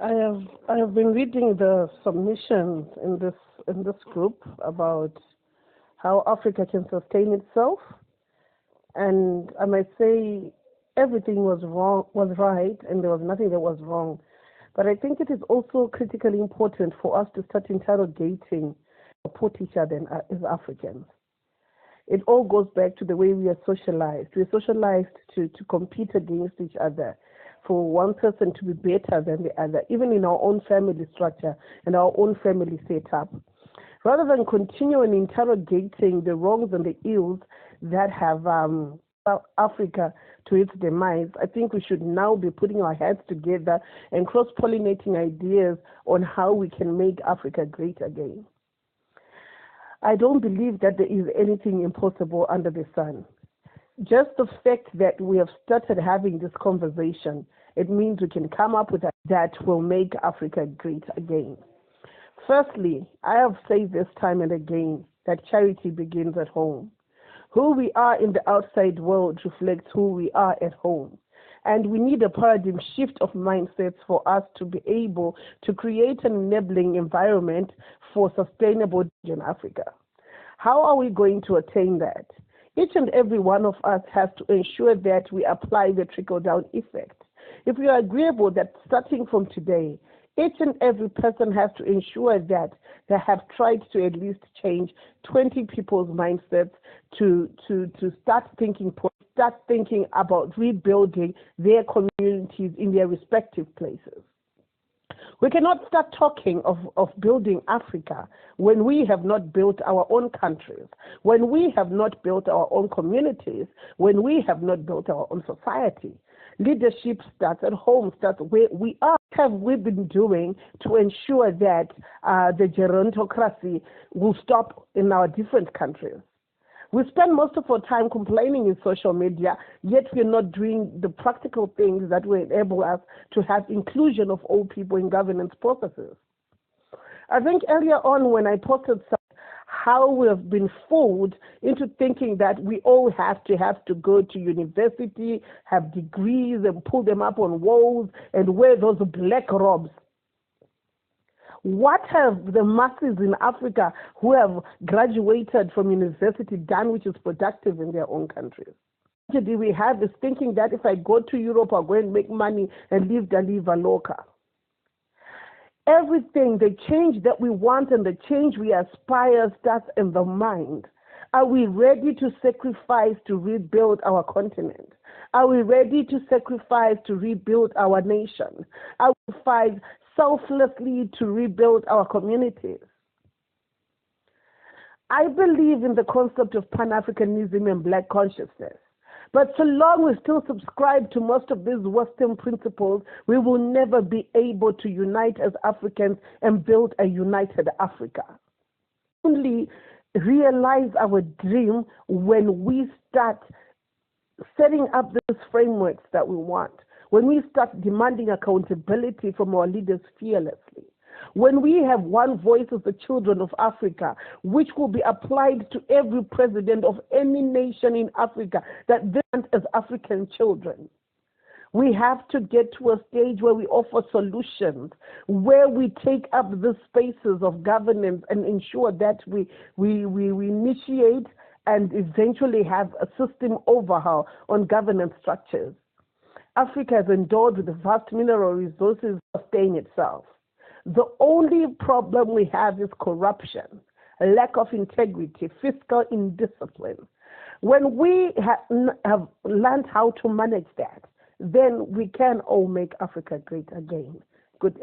I have been reading the submissions in this group about how Africa can sustain itself, and I might say everything was right, and there was nothing that was wrong. But I think it is also critically important for us to start interrogating, support each other as Africans. It all goes back to the way we are socialized. We're socialized to compete against each other, for one person to be better than the other, even in our own family structure and our own family setup. Rather than continuing interrogating the wrongs and the ills that have South Africa to its demise, I think we should now be putting our heads together and cross-pollinating ideas on how we can make Africa great again. I don't believe that there is anything impossible under the sun. Just the fact that we have started having this conversation, it means we can come up with that will make Africa great again. Firstly, I have said this time and again that charity begins at home. Who we are in the outside world reflects who we are at home. And we need a paradigm shift of mindsets for us to be able to create an enabling environment for sustainable in Africa. How are we going to attain that? Each and every one of us has to ensure that we apply the trickle-down effect. If we are agreeable that starting from today, each and every person has to ensure that they have tried to at least change 20 people's mindsets to start thinking about rebuilding their communities in their respective places. We cannot start talking of building Africa when we have not built our own countries, when we have not built our own communities, when we have not built our own society. Leadership starts at home, starts where we are. What have we been doing to ensure that the gerontocracy will stop in our different countries? We spend most of our time complaining in social media, yet we're not doing the practical things that will enable us to have inclusion of all people in governance processes. I think earlier on when I posted how we have been fooled into thinking that we all have to go to university, have degrees and pull them up on walls and wear those black robes. What have the masses in Africa who have graduated from university done which is productive in their own countries? What we have is thinking that if I go to Europe, I'll go and make money and live the Liva Loca. Everything, the change that we want and the change we aspire starts in the mind. Are we ready to sacrifice to rebuild our continent? Are we ready to sacrifice to rebuild our nation? Are we fight selflessly to rebuild our communities? I believe in the concept of Pan-Africanism and Black consciousness. But so long we still subscribe to most of these Western principles, we will never be able to unite as Africans and build a united Africa. Only realize our dream when we start setting up these frameworks that we want, when we start demanding accountability from our leaders fearlessly, when we have one voice as the children of Africa, which will be applied to every president of any nation in Africa that they want as African children. We have to get to a stage where we offer solutions, where we take up the spaces of governance and ensure that we initiate and eventually have a system overhaul on governance structures. Africa is endowed with the vast mineral resources to sustain itself. The only problem we have is corruption, a lack of integrity, fiscal indiscipline. When we have learned how to manage that, then we can all make Africa great again. Good